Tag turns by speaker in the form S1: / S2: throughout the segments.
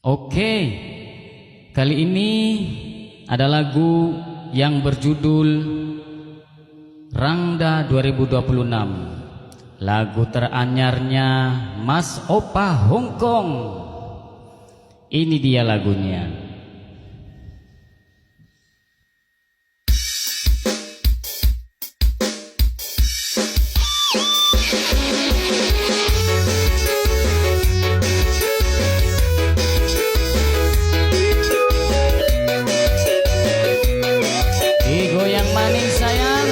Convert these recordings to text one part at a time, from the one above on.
S1: Oke, kali ini ada lagu yang berjudul Rangda 2026. Lagu teranyarnya Mas Opa Hongkong. Ini dia lagunya. Digoyang manis sayang.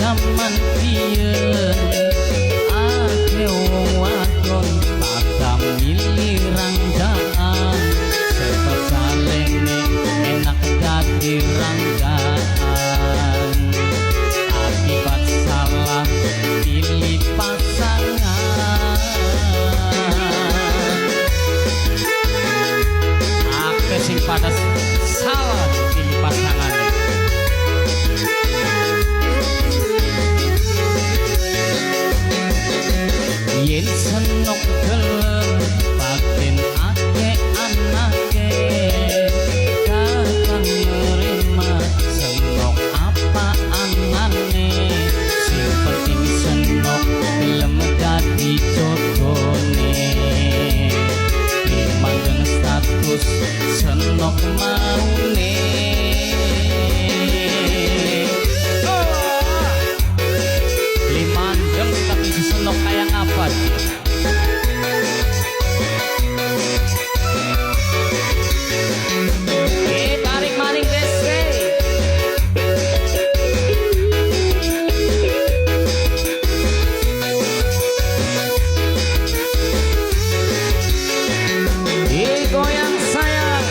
S1: Zaman biyen ake wong wadon pada milih ranggaan sebab salene enak dadi ranggaan akibat salah pilih pasangan ake sing pada salah pilih pasangan. Yen senok gelem paten ake anake kakang nerima senok apa anane sing penting senok gelem dadi jodone dimandeng status senok maune limandeng tapi senok kayak apa? Tarik maring dese. Digoyang sayang.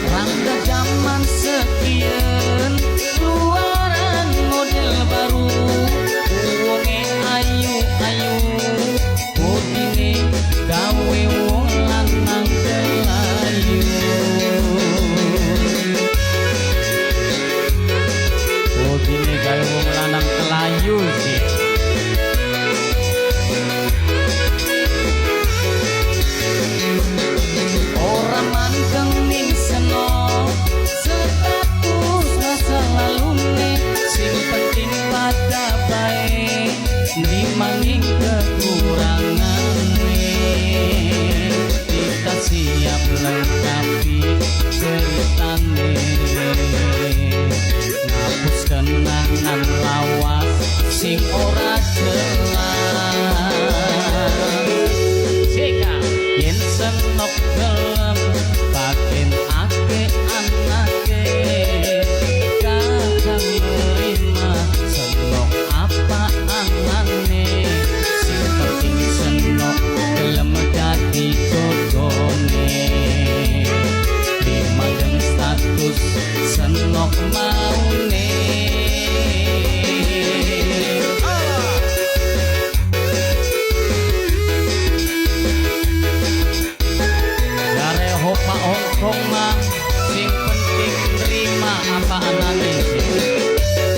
S1: Rangda zaman sekian keluaran model baru wonge ayu-ayu bodine gawe wong lanang kelayu bodine gawe wong lanang kelayu sih. Orang manteng ning seno status masa lalune sing penting pada bae dimanging kekurangane kita siap lengkapi ceritane ngapus kenangan lawas sing ora jelas jika yen senok gelem paten ake anake kakang nerima senok apa anane sing penting senok gelem dadi jodone dimandeng status senok maune. Opa Hongkong mah sing penting terima apa anane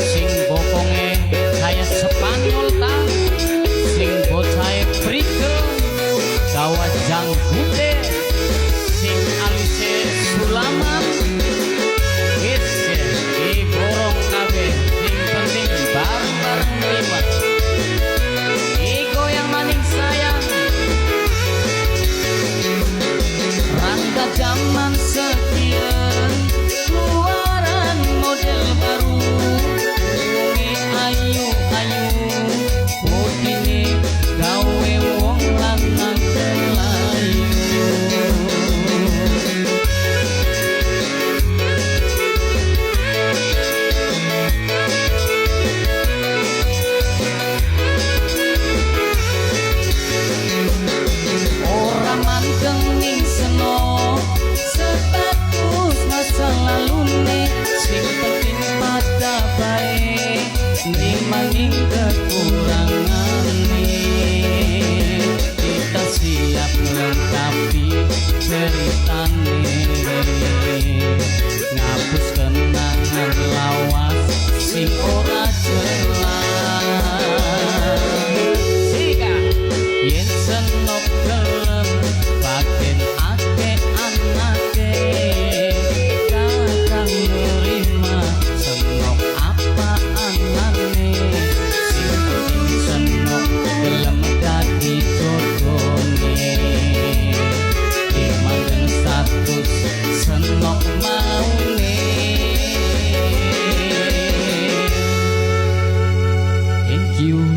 S1: sing bokonge kayak Spanyol tang sing bocahe prikel gawa janggute sing alise sulaman you